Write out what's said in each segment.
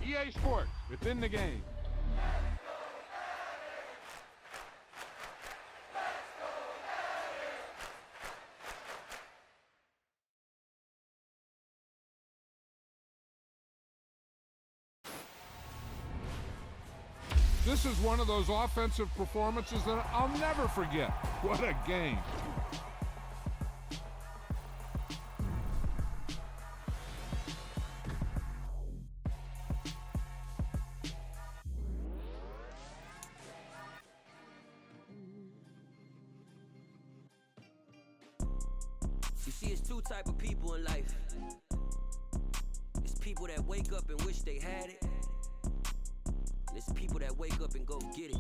EA Sports, within the game. This is one of those offensive performances that I'll never forget. What a game. You see, it's two type of people in life. It's people that wake up and wish they had it. And it's people that wake up and go get it.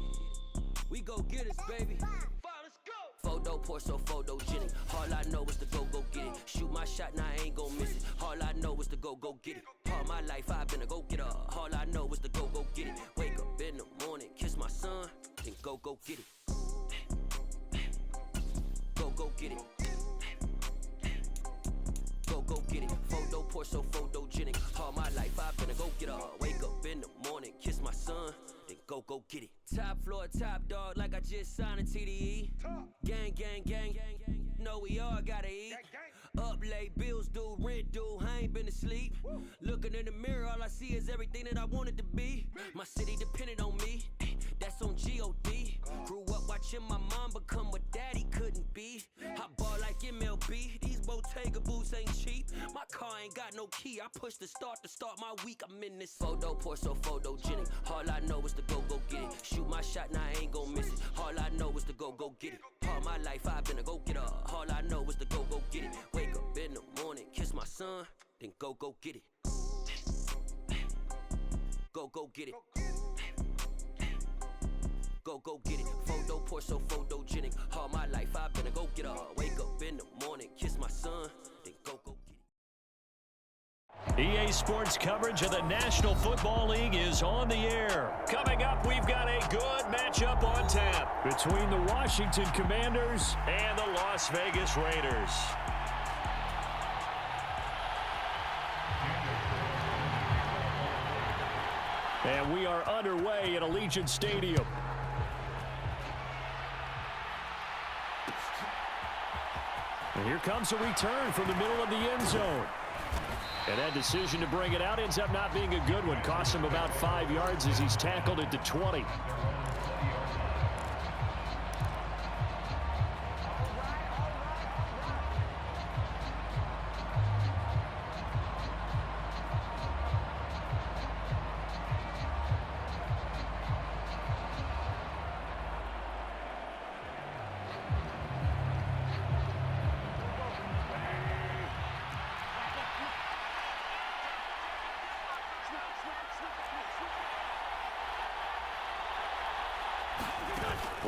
We go get it, baby. Let's go. Photo pour so photogenic. All I know is to go get it. Shoot my shot, now I ain't gon' miss it. All I know is to go get it. All my life I've been a go-getter. All I know is to go get it. Wake up in the morning, kiss my son, then go get it. Go get it. Go get it. Photo pour so photogenic. All my life I've been a go-getter. Wake up in the morning, kiss my son, then go get it. Top floor, top dog, like I just signed a TDE. Gang, gang, gang, gang, gang. Know we all gotta eat. Up late, bills due, rent due, I ain't been asleep. Looking in the mirror, all I see is everything that I wanted to be. My city depended on me, that's on G.O.D. Grew up watching my mom become what daddy couldn't be. I ball like MLB, these Bottega boots ain't cheap. My car ain't got no key, I push the start to start my week. I'm in this photo pour so photogenic. All I know is to go get it. Shoot my shot, now I ain't gon' miss it. All I know is to go get it. All my life I've been a go-getter. All I know is to go get it. Wake up in the morning, kiss my son, then go get it. Go get it. Go get it. Photo pour so photogenic. All my life I've been a go-getter. Wake up in the morning, kiss my son, then go get it. EA Sports coverage of the National Football League is on the air. Coming up, we've got a good matchup on tap between the Washington Commanders and the Las Vegas Raiders. And we are underway at Allegiant Stadium. And here comes a return from the middle of the end zone. And that decision to bring it out ends up not being a good one. Costs him about 5 yards as he's tackled at the 20.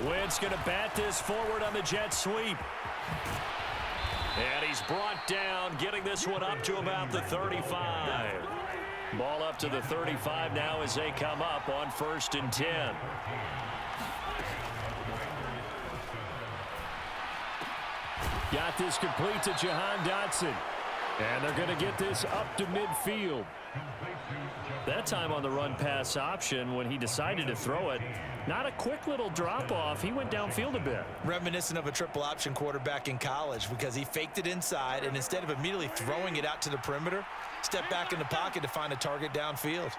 Wynn's going to bat this forward on the jet sweep. And he's brought down, getting this one up to about the 35. Ball up to the 35 now as they come up on 1st and 10. Got this complete to Jahan Dotson. And they're going to get this up to midfield. That time on the run-pass option when he decided to throw it. Not a quick little drop-off. He went downfield a bit. Reminiscent of a triple-option quarterback in college because he faked it inside, and instead of immediately throwing it out to the perimeter, stepped back in the pocket to find a target downfield.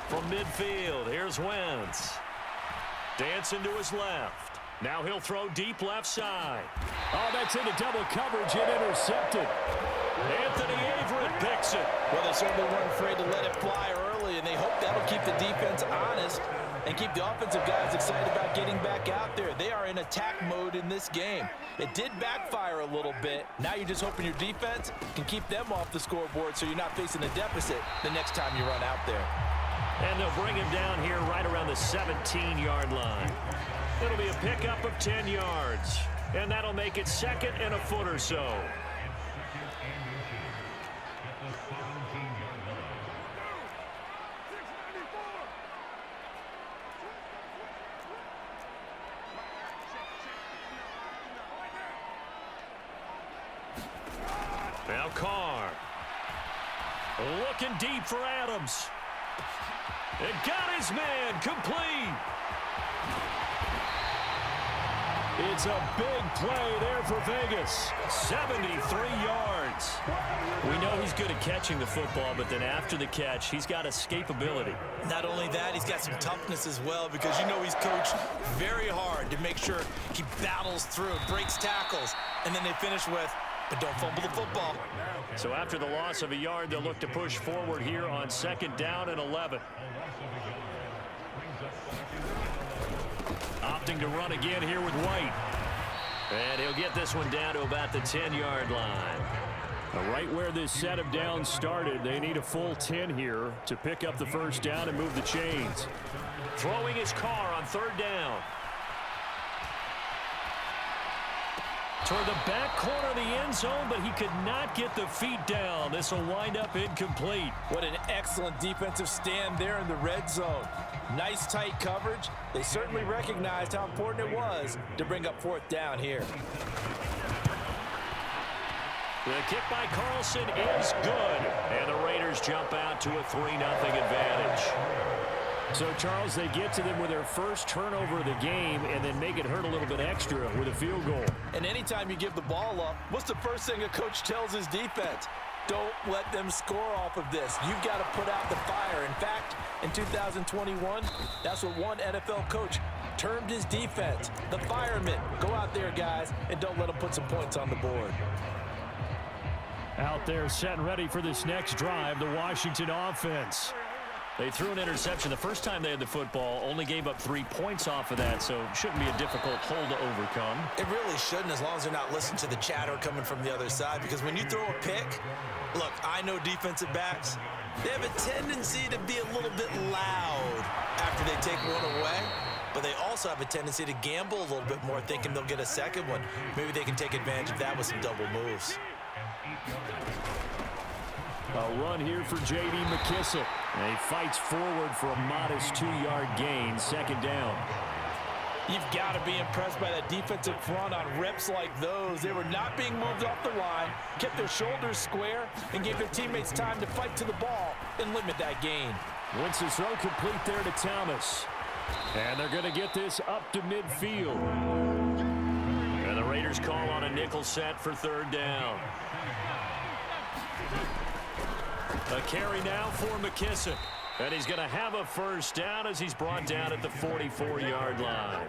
From midfield, here's Wentz. Dancing to his left. Now he'll throw deep left side. Oh, that's into double coverage and intercepted. Anthony Averett picks it. Well, they certainly weren't afraid to let it fly early, and they hope that'll keep the defense honest and keep the offensive guys excited about getting back out there. They are in attack mode in this game. It did backfire a little bit. Now you're just hoping your defense can keep them off the scoreboard so you're not facing a deficit the next time you run out there. And they'll bring him down here right around the 17-yard line. It'll be a pickup of 10 yards, and that'll make it 2nd and a foot or so. Now Carr. Looking deep for Adams. It got his man complete. It's a big play there for Vegas. 73 yards. We know he's good at catching the football, but then after the catch, he's got escapability. Not only that, he's got some toughness as well, because you know he's coached very hard to make sure he battles through, breaks tackles, and then they finish with, but don't fumble the football. So after the loss of a yard, they'll look to push forward here on 2nd down and 11. Opting to run again here with White. And he'll get this one down to about the 10-yard line. Right where this set of downs started, they need a full 10 here to pick up the first down and move the chains. Throwing his car on 3rd down. Toward the back corner of the end zone, but he could not get the feet down. This will wind up incomplete. What an excellent defensive stand there in the red zone. Nice tight coverage. They certainly recognized how important it was to bring up 4th down here. The kick by Carlson is good. And the Raiders jump out to a 3-0 advantage. So, Charles, they get to them with their first turnover of the game and then make it hurt a little bit extra with a field goal. And anytime you give the ball up, what's the first thing a coach tells his defense? Don't let them score off of this. You've got to put out the fire. In fact, in 2021, that's what one NFL coach termed his defense. The firemen. Go out there, guys, and don't let them put some points on the board. Out there set and ready for this next drive, the Washington offense. They threw an interception the first time they had the football, only gave up 3 points off of that, so shouldn't be a difficult hole to overcome. It really shouldn't, as long as they're not listening to the chatter coming from the other side, because when you throw a pick, look, I know defensive backs, they have a tendency to be a little bit loud after they take one away, but they also have a tendency to gamble a little bit more, thinking they'll get a second one. Maybe they can take advantage of that with some double moves. A run here for J.D. McKissick. And he fights forward for a modest 2-yard gain, 2nd down. You've got to be impressed by that defensive front on reps like those. They were not being moved off the line, kept their shoulders square, and gave their teammates time to fight to the ball and limit that gain. Once the throw complete there to Thomas. And they're going to get this up to midfield. And the Raiders call on a nickel set for 3rd down. A carry now for McKissick. And he's going to have a first down as he's brought down at the 44-yard line.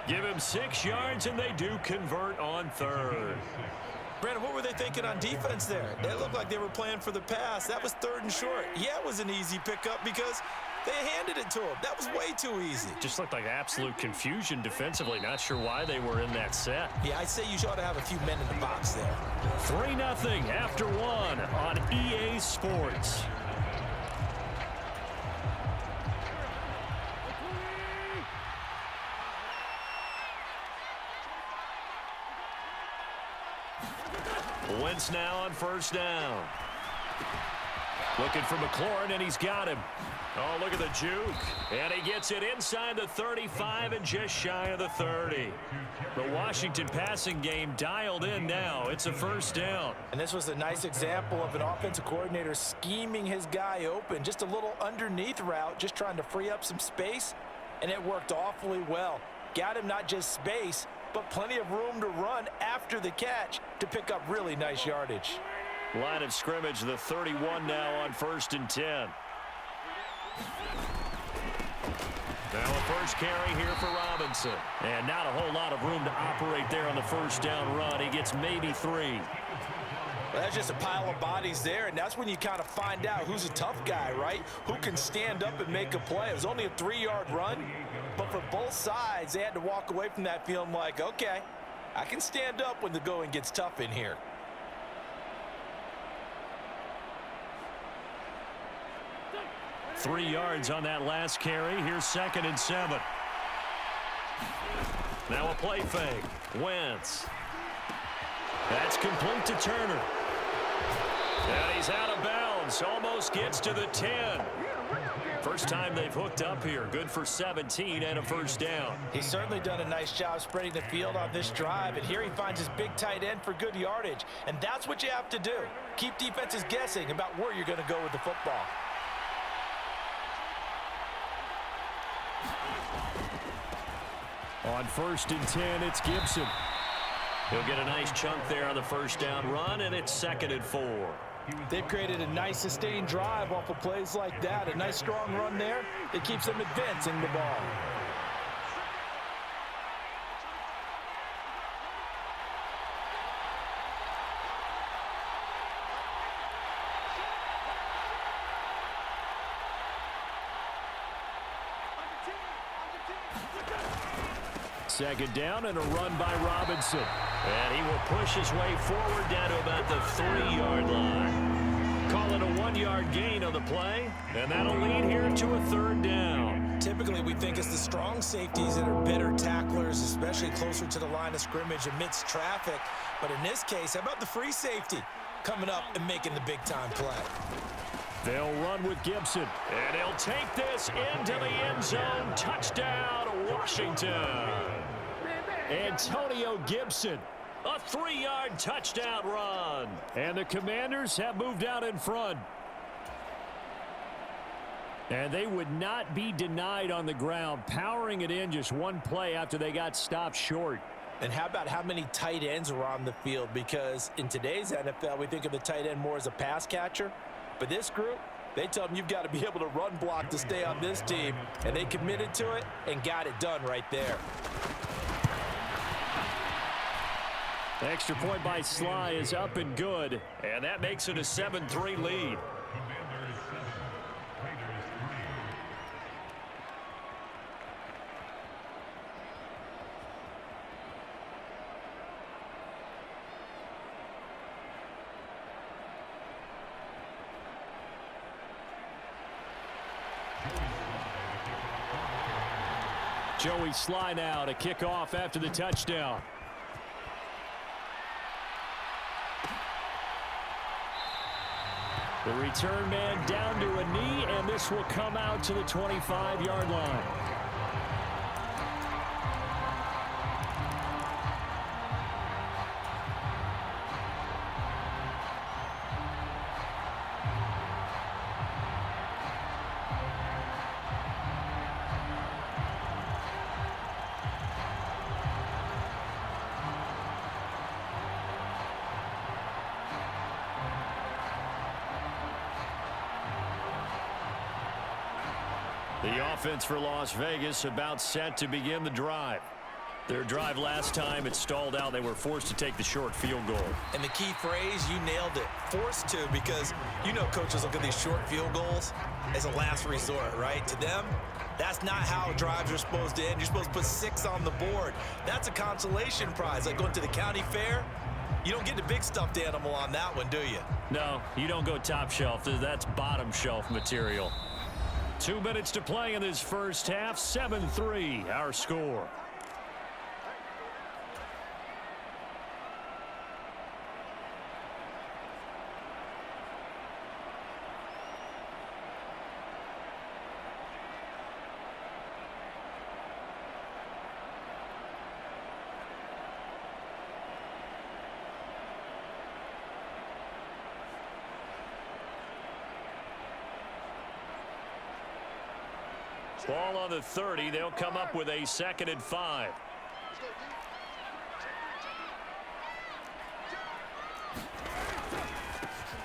Give him 6 yards, and they do convert on 3rd. Brandon, what were they thinking on defense there? They looked like they were playing for the pass. That was 3rd and short. Yeah, it was an easy pickup because they handed it to him. That was way too easy. Just looked like absolute confusion defensively. Not sure why they were in that set. Yeah, I'd say you ought to have a few men in the box there. 3-0 after 1 on EA Sports. Wentz now on 1st down. Looking for McLaurin, and he's got him. Oh, look at the juke. And he gets it inside the 35 and just shy of the 30. The Washington passing game dialed in now. It's a 1st down. And this was a nice example of an offensive coordinator scheming his guy open. Just a little underneath route, just trying to free up some space, and it worked awfully well. Got him not just space, but plenty of room to run after the catch to pick up really nice yardage. Line of scrimmage, the 31 now on 1st and 10. Now a first carry here for Robinson. And not a whole lot of room to operate there on the 1st down run. He gets maybe 3. Well, that's just a pile of bodies there, and that's when you kind of find out who's a tough guy, right? Who can stand up and make a play. It was only a 3-yard run, but for both sides, they had to walk away from that feeling like, okay, I can stand up when the going gets tough in here. Three yards on that last carry. Here's 2nd and 7. Now a play fake. Wentz. That's complete to Turner. And he's out of bounds. Almost gets to the 10. First time they've hooked up here. Good for 17 and a first down. He's certainly done a nice job spreading the field on this drive, and here he finds his big tight end for good yardage. And that's what you have to do. Keep defenses guessing about where you're going to go with the football. On 1st and 10, it's Gibson. He'll get a nice chunk there on the first down run, and it's 2nd and 4. They've created a nice sustained drive off of plays like that. A nice strong run there. It keeps them advancing the ball. Second down and a run by Robinson. And he will push his way forward down to about the 3-yard line. Call it a 1-yard gain on the play, and that'll lead here to a 3rd down. Typically, we think it's the strong safeties that are better tacklers, especially closer to the line of scrimmage amidst traffic. But in this case, how about the free safety coming up and making the big-time play? They'll run with Gibson, and he'll take this into the end zone. Touchdown, Washington. Antonio Gibson, a 3-yard touchdown run. And the Commanders have moved out in front. And they would not be denied on the ground, powering it in just one play after they got stopped short. And how about how many tight ends are on the field? Because in today's NFL, we think of the tight end more as a pass catcher. But this group, they tell them you've got to be able to run block to stay on this team. And they committed to it and got it done right there. Extra point by Sly is up and good. And that makes it a 7-3 lead. Joey Sly now to kick off after the touchdown. The return man down to a knee, and this will come out to the 25-yard line. The offense for Las Vegas about set to begin the drive. Their drive last time, it stalled out. They were forced to take the short field goal. And the key phrase, you nailed it, forced to, because you know coaches look at these short field goals as a last resort, right? To them, that's not how drives are supposed to end. You're supposed to put 6 on the board. That's a consolation prize, like going to the county fair. You don't get the big stuffed animal on that one, do you? No, you don't go top shelf. That's bottom shelf material. 2 minutes to play in this first half. 7-3, our score. Ball on the 30. They'll come up with a 2nd and 5.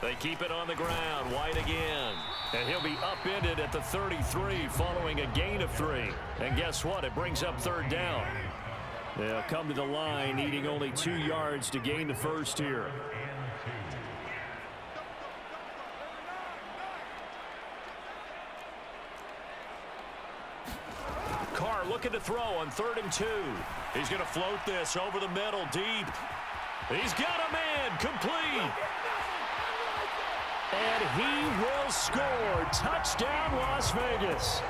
They keep it on the ground. White again. And he'll be upended at the 33 following a gain of 3. And guess what? It brings up 3rd down. They'll come to the line needing only 2 yards to gain the first here. Looking to throw on 3rd and 2. He's going to float this over the middle deep. He's got a man complete. And he will score. Touchdown, Las Vegas.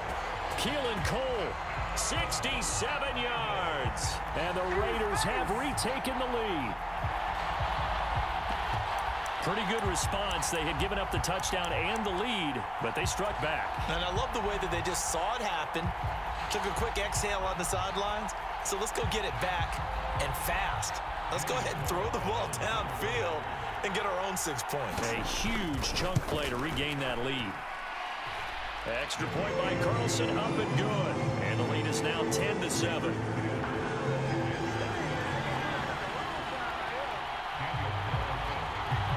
Keelan Cole, 67 yards. And the Raiders have retaken the lead. Pretty good response. They had given up the touchdown and the lead, but they struck back. And I love the way that they just saw it happen, took a quick exhale on the sidelines. So let's go get it back and fast. Let's go ahead and throw the ball downfield and get our own 6 points. A huge chunk play to regain that lead. Extra point by Carlson, up and good. And the lead is now 10-7.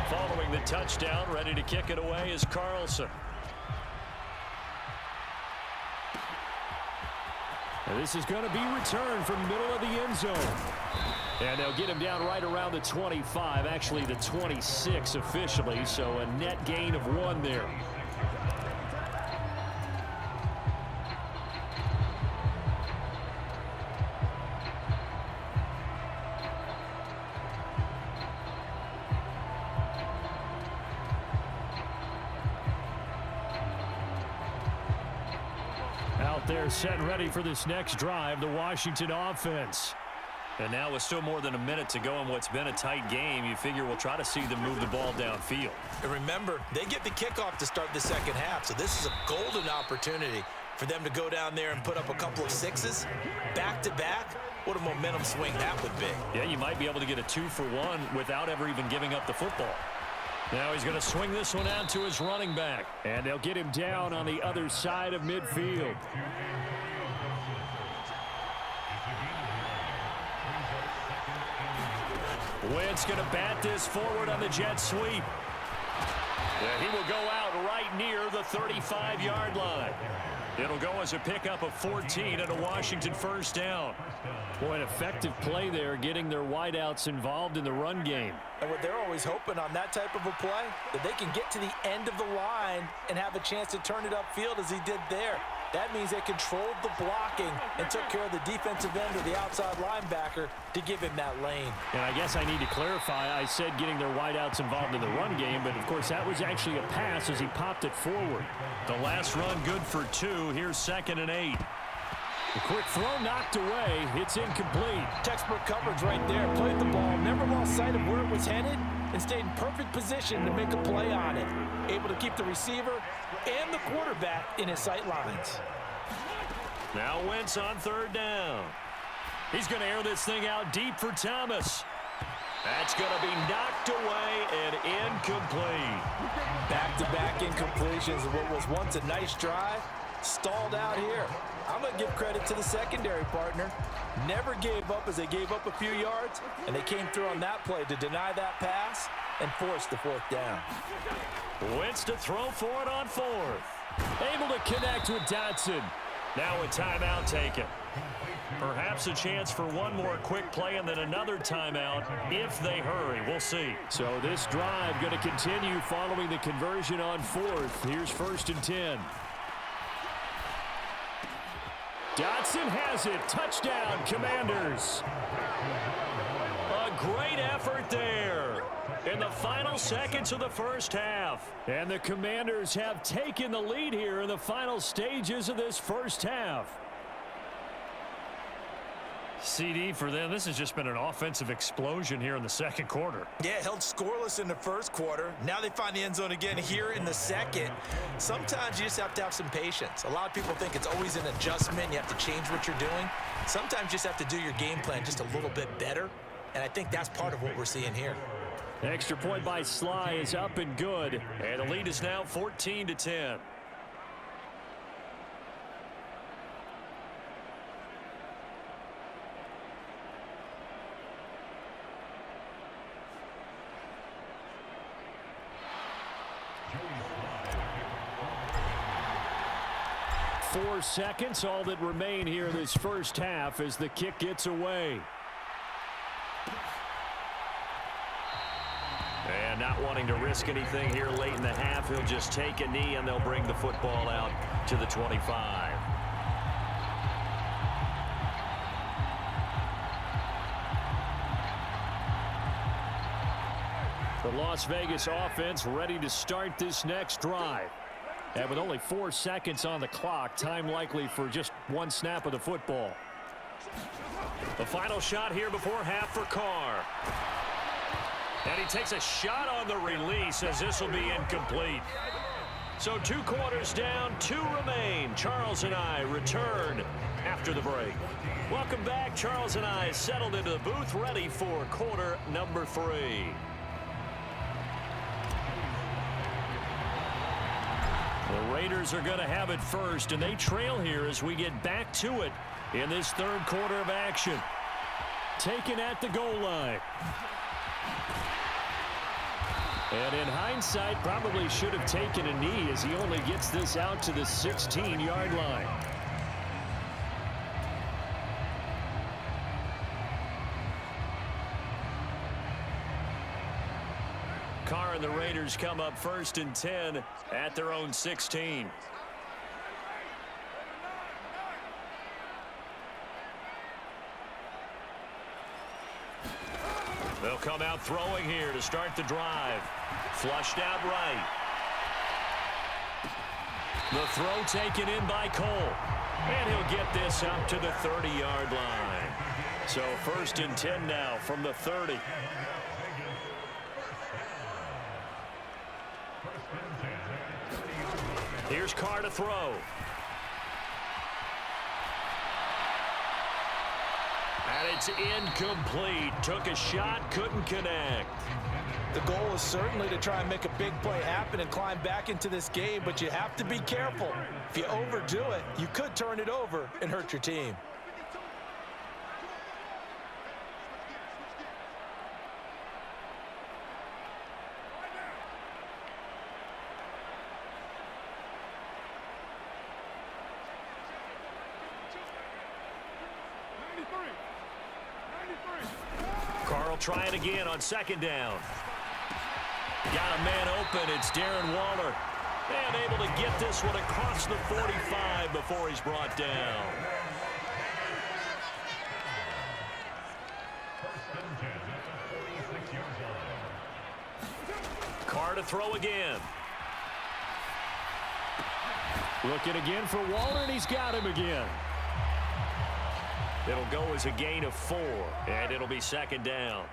Following the touchdown, ready to kick it away is Carlson. And this is going to be returned from middle of the end zone. And they'll get him down right around the 25, actually the 26 officially, so a net gain of 1 there. Out there set and ready for this next drive, the Washington offense. And now with still more than a minute to go in what's been a tight game, you figure we'll try to see them move the ball downfield. And remember, they get the kickoff to start the second half, so this is a golden opportunity for them to go down there and put up a couple of 6s back-to-back. What a momentum swing that would be. Yeah, you might be able to get a 2-for-1 without ever even giving up the football. Now he's going to swing this one out to his running back. And they'll get him down on the other side of midfield. Wentz going to bat this forward on the jet sweep. Yeah, he will go out right near the 35-yard line. It'll go as a pickup of 14 and a Washington first down. Boy, an effective play there, getting their wideouts involved in the run game. And what they're always hoping on that type of a play, that they can get to the end of the line and have a chance to turn it upfield as he did there. That means they controlled the blocking and took care of the defensive end or the outside linebacker to give him that lane. And I guess I need to clarify, I said getting their wideouts involved in the run game, but of course that was actually a pass as he popped it forward. The last run good for 2. Here's 2nd and 8. The quick throw knocked away. It's incomplete. Textbook coverage right there. Played the ball, never lost sight of where it was headed, and stayed in perfect position to make a play on it. Able to keep the receiver and the quarterback in his sight lines. Now Wentz on 3rd down. He's going to air this thing out deep for Thomas. That's going to be knocked away and incomplete. Back-to-back incompletions of what was once a nice drive, stalled out here. I'm going to give credit to the secondary partner. Never gave up as they gave up a few yards, and they came through on that play to deny that pass and force the 4th down. Wentz to throw for it on 4th. Able to connect with Dotson. Now a timeout taken. Perhaps a chance for one more quick play and then another timeout if they hurry. We'll see. So this drive going to continue following the conversion on 4th. Here's 1st and 10. Dotson has it. Touchdown, Commanders. A great effort there in the final seconds of the first half. And the Commanders have taken the lead here in the final stages of this first half. CD for them, this has just been an offensive explosion here in the second quarter. Yeah, held scoreless in the first quarter. Now they find the end zone again here in the second. Sometimes you just have to have some patience. A lot of people think it's always an adjustment. You have to change what you're doing. Sometimes you just have to do your game plan just a little bit better. And I think that's part of what we're seeing here. Extra point by Sly is up and good. And the lead is now 14-10. Four seconds, all that remain here in this first half as the kick gets away. And not wanting to risk anything here late in the half, he'll just take a knee and they'll bring the football out to the 25. The Las Vegas offense ready to start this next drive. And with only 4 seconds on the clock, time likely for just one snap of the football. The final shot here before half for Carr. And he takes a shot on the release as this will be incomplete. So 2 quarters down, 2 remain. Charles and I return after the break. Welcome back. Charles and I settled into the booth, ready for quarter number 3. The Raiders are going to have it first, and they trail here as we get back to it in this 3rd quarter of action. Taken at the goal line. And in hindsight, probably should have taken a knee as he only gets this out to the 16-yard line. Carr and the Raiders come up 1st and 10 at their own 16. They'll come out throwing here to start the drive. Flushed out right. The throw taken in by Cole. And he'll get this up to the 30-yard line. So 1st and 10 now from the 30. Here's Carr to throw. And it's incomplete. Took a shot, couldn't connect. The goal is certainly to try and make a big play happen and climb back into this game, but you have to be careful. If you overdo it, you could turn it over and hurt your team. Carl try it again on 2nd down. Got a man open. It's Darren Waller. And able to get this one across the 45 before he's brought down. Carr to throw again. Looking again for Waller, and he's got him again. It'll go as a gain of 4, and it'll be 2nd down.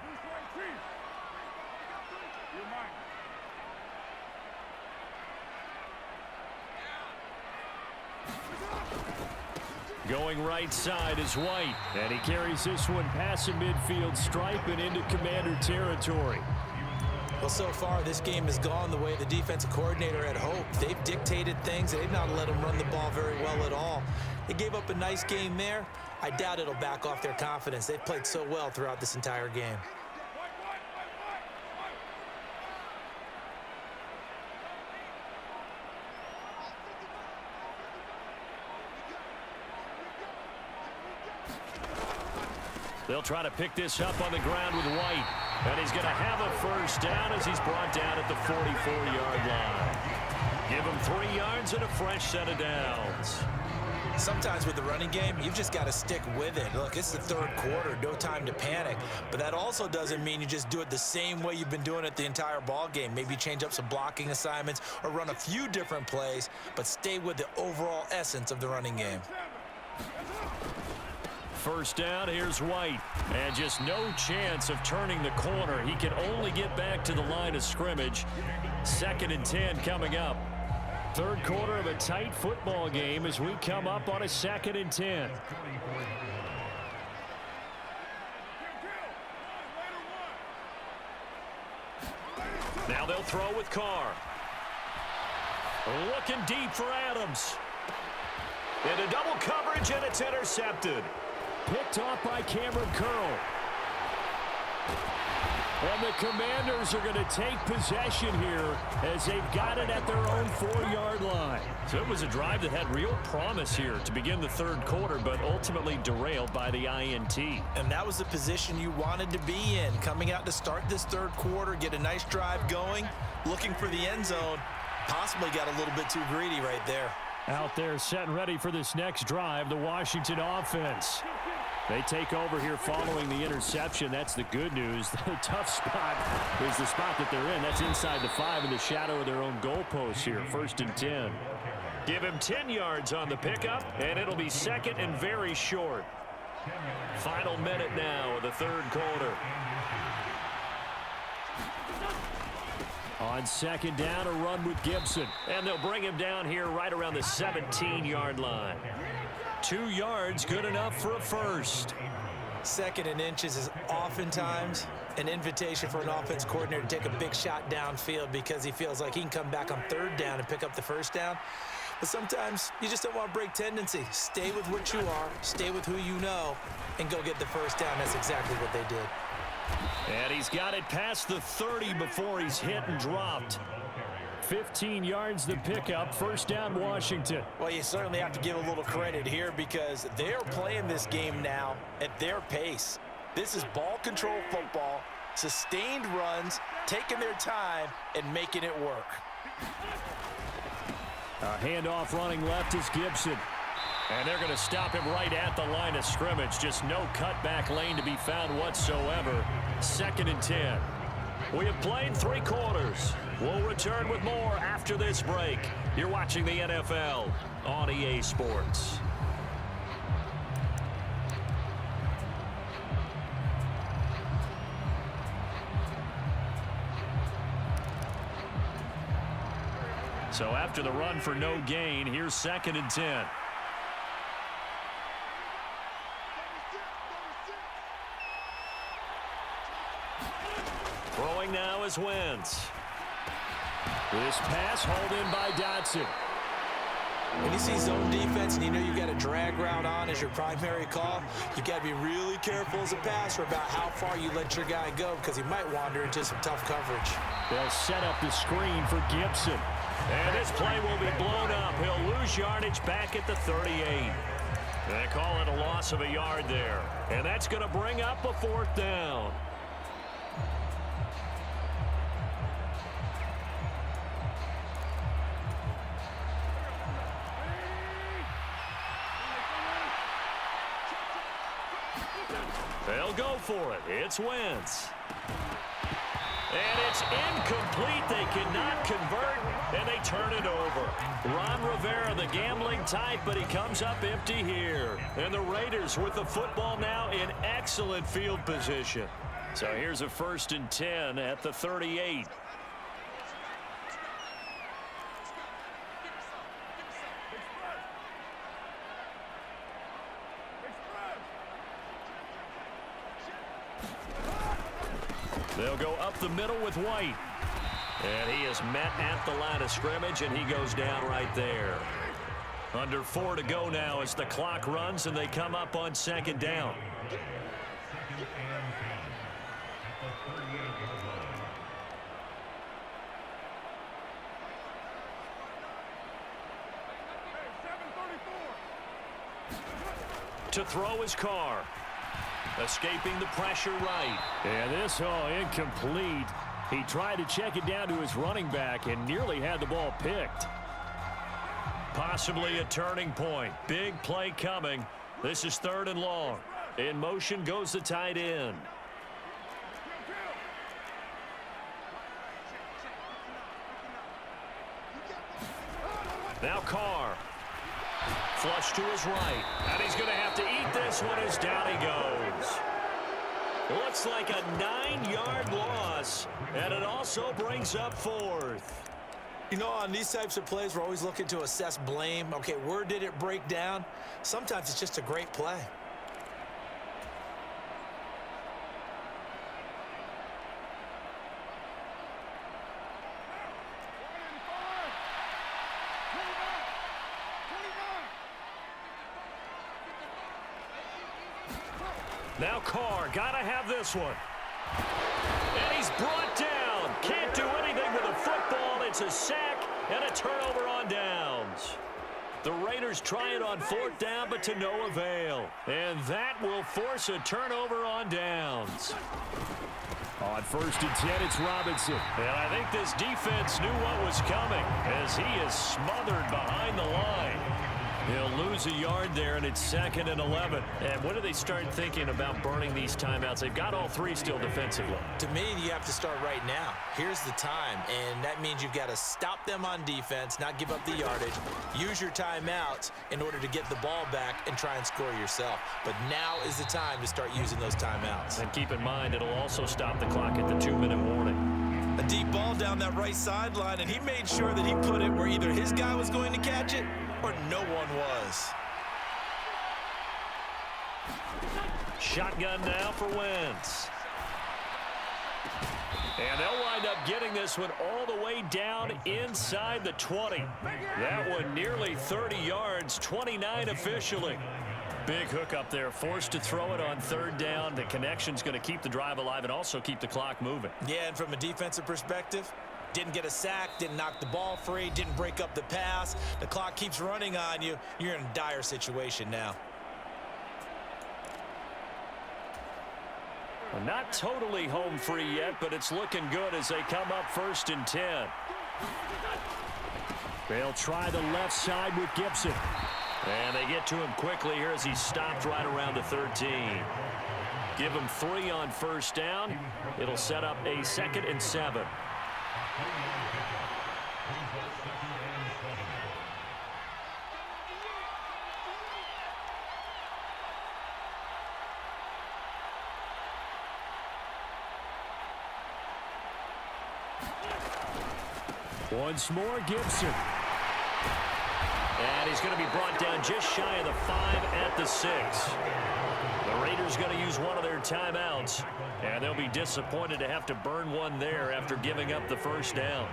Going right side is White, and he carries this one past the midfield stripe and into Commander territory. Well, so far, this game has gone the way the defensive coordinator had hoped. They've dictated things. They've not let them run the ball very well at all. They gave up a nice game there. I doubt it'll back off their confidence. They've played so well throughout this entire game. They'll try to pick this up on the ground with White. And he's going to have a 1st down as he's brought down at the 44-yard line. Give him 3 yards and a fresh set of downs. Sometimes with the running game, you've just got to stick with it. Look, it's the 3rd quarter, no time to panic. But that also doesn't mean you just do it the same way you've been doing it the entire ball game. Maybe change up some blocking assignments or run a few different plays, but stay with the overall essence of the running game. 1st down, here's White. And just no chance of turning the corner. He can only get back to the line of scrimmage. 2nd and 10 coming up. 3rd quarter of a tight football game as we come up on a 2nd and 10. Now they'll throw with Carr. Looking deep for Adams. Into double coverage, and it's intercepted. Picked off by Cameron Curl. And the Commanders are going to take possession here as they've got it at their own 4-yard line. So it was a drive that had real promise here to begin the 3rd quarter, but ultimately derailed by the INT. And that was the position you wanted to be in. Coming out to start this 3rd quarter, get a nice drive going, looking for the end zone. Possibly got a little bit too greedy right there. Out there set and ready for this next drive, the Washington offense. They take over here following the interception. That's the good news. The tough spot is the spot that they're in. That's inside the 5 in the shadow of their own goalpost here. 1st and 10. Give him 10 yards on the pickup, and it'll be 2nd and very short. Final minute now of the 3rd quarter. On second down, a run with Gibson. And they'll bring him down here right around the 17-yard line. 2 yards, good enough for a first. Second and inches is oftentimes an invitation for an offense coordinator to take a big shot downfield because he feels like he can come back on third down and pick up the first down. But sometimes you just don't want to break tendency. Stay with what you are, stay with who you know, and go get the first down. That's exactly what they did. And he's got it past the 30 before he's hit and dropped. 15 yards the pickup, first down Washington. Well, you certainly have to give a little credit here because they're playing this game now at their pace. This is ball control football, sustained runs, taking their time, and making it work. A handoff running left is Gibson. And they're going to stop him right at the line of scrimmage. Just no cutback lane to be found whatsoever. 2nd and 10. We have played 3 quarters. We'll return with more after this break. You're watching the NFL on EA Sports. So after the run for no gain, here's 2nd and 10. Throwing now is Wentz. This pass hauled in by Dotson. When you see zone defense and you know you got a drag route on as your primary call, you got to be really careful as a passer about how far you let your guy go because he might wander into some tough coverage. They'll set up the screen for Gibson. And this play will be blown up. He'll lose yardage back at the 38. They call it a loss of a yard there. And that's going to bring up a 4th down. They'll go for it. It's Wentz. And it's incomplete. They cannot convert, and they turn it over. Ron Rivera, the gambling type, but he comes up empty here. And the Raiders with the football now in excellent field position. So here's a 1st and 10 at the 38. They'll go up the middle with White. And he is met at the line of scrimmage, and he goes down right there. Under 4 to go now as the clock runs, and they come up on 2nd down. To throw his car. Escaping the pressure right. And this, incomplete. He tried to check it down to his running back and nearly had the ball picked. Possibly a turning point. Big play coming. This is 3rd and long. In motion goes the tight end. Now Carr. Flush to his right. And he's going to have to eat this one as down he goes. Looks like a 9-yard loss. And it also brings up 4th. You know, on these types of plays, we're always looking to assess blame. Okay, where did it break down? Sometimes it's just a great play. Now Carr, gotta have this one. And he's brought down. Can't do anything with a football. It's a sack and a turnover on downs. The Raiders try it on 4th down, but to no avail. And that will force a turnover on downs. On 1st and 10, it's Robinson. And I think this defense knew what was coming as he is smothered behind the line. He'll lose a yard there, and it's 2nd and 11. And when do they start thinking about burning these timeouts? They've got all 3 still defensively. To me, you have to start right now. Here's the time, and that means you've got to stop them on defense, not give up the yardage, use your timeouts in order to get the ball back and try and score yourself. But now is the time to start using those timeouts. And keep in mind, it'll also stop the clock at the 2-minute warning. A deep ball down that right sideline, and he made sure that he put it where either his guy was going to catch it or no one was. Shotgun now for Wentz. And they'll wind up getting this one all the way down inside the 20. That one nearly 30 yards, 29 officially. Big hook up there, forced to throw it on third down. The connection's going to keep the drive alive and also keep the clock moving. Yeah, and from a defensive perspective, didn't get a sack, didn't knock the ball free, didn't break up the pass. The clock keeps running on you. You're in a dire situation now. Well, not totally home free yet, but it's looking good as they come up 1st and 10. They'll try the left side with Gibson. And they get to him quickly here as he stopped right around the 13. Give him 3 on 1st down. It'll set up a 2nd and 7. Once more, Gibson. And he's going to be brought down just shy of the 5 at the 6. The Raiders going to use one of their timeouts, and they'll be disappointed to have to burn one there after giving up the 1st down.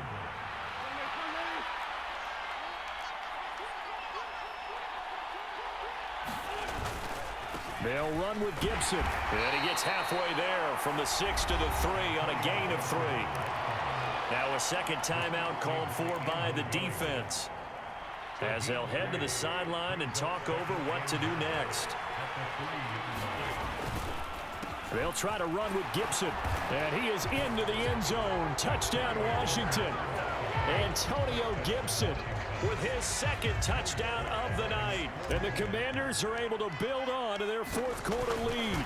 They'll run with Gibson. And he gets halfway there from the 6 to the 3 on a gain of 3. Now a second timeout called for by the defense, as they'll head to the sideline and talk over what to do next. They'll try to run with Gibson, and he is into the end zone. Touchdown, Washington. Antonio Gibson with his 2nd touchdown of the night. And the Commanders are able to build on to their 4th quarter lead.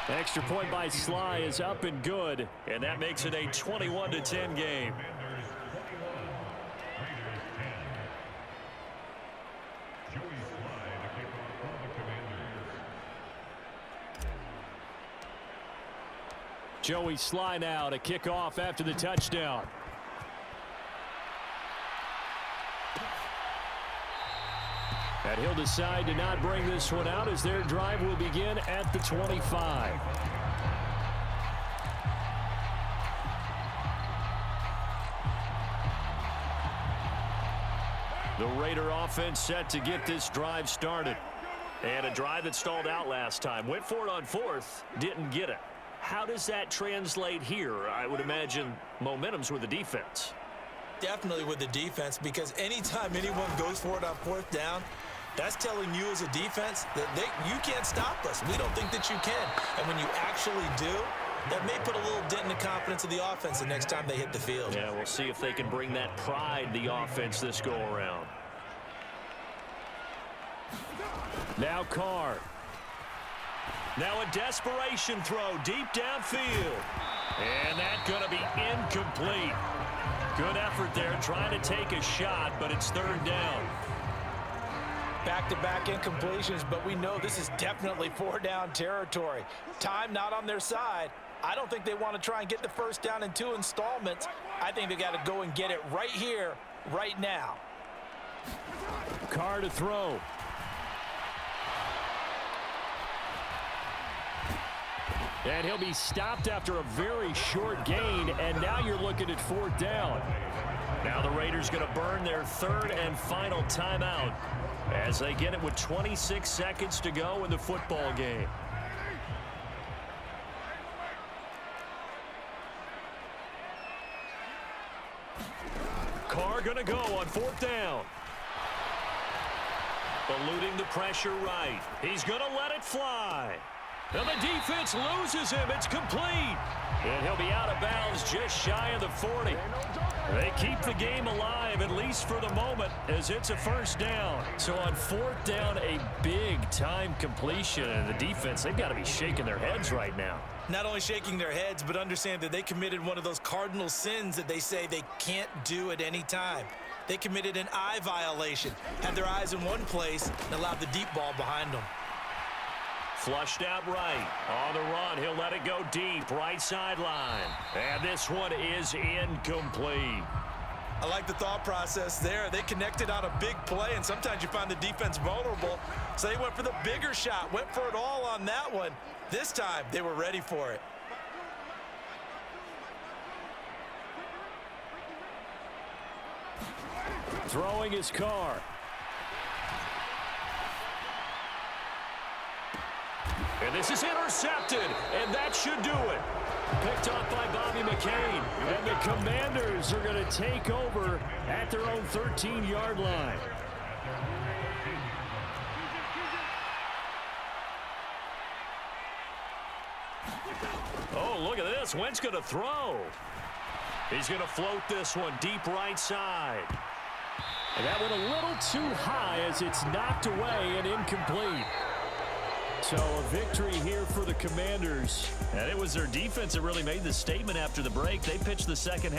Extra point by Sly is up and good, and that makes it a 21-10 game. Joey Sly now to kick off after the touchdown. And he'll decide to not bring this one out as their drive will begin at the 25. The Raider offense set to get this drive started. And a drive that stalled out last time. Went for it on 4th, didn't get it. How does that translate here? I would imagine momentum's with the defense. Definitely with the defense, because anytime anyone goes for it on 4th down, that's telling you as a defense that you can't stop us. We don't think that you can. And when you actually do, that may put a little dent in the confidence of the offense the next time they hit the field. Yeah, we'll see if they can bring that pride to the offense this go-around. Now Carr. Now a desperation throw deep downfield. And that's going to be incomplete. Good effort there trying to take a shot, but it's 3rd down. Back-to-back incompletions, but we know this is definitely 4-down territory. Time not on their side. I don't think they want to try and get the 1st down in 2 installments. I think they got to go and get it right here, right now. Carr to throw. And he'll be stopped after a very short gain, and now you're looking at 4th down. Now the Raiders going to burn their 3rd and final timeout as they get it with 26 seconds to go in the football game. Carr going to go on 4th down. Eluding the pressure right. He's going to let it fly. And the defense loses him. It's complete. And he'll be out of bounds just shy of the 40. They keep the game alive, at least for the moment, as it's a 1st down. So on 4th down, a big-time completion. And the defense, they've got to be shaking their heads right now. Not only shaking their heads, but understand that they committed one of those cardinal sins that they say they can't do at any time. They committed an eye violation, had their eyes in one place, and allowed the deep ball behind them. Flushed out right. On the run, he'll let it go deep. Right sideline. And this one is incomplete. I like the thought process there. They connected on a big play, and sometimes you find the defense vulnerable. So they went for the bigger shot, went for it all on that one. This time, they were ready for it. Throwing his car. And this is intercepted, and that should do it. Picked off by Bobby McCain, and the Commanders are going to take over at their own 13-yard line. Oh, look at this. Wentz going to throw. He's going to float this one deep right side. And that went a little too high as it's knocked away and incomplete. So a victory here for the Commanders. And it was their defense that really made the statement after the break. They pitched the second half.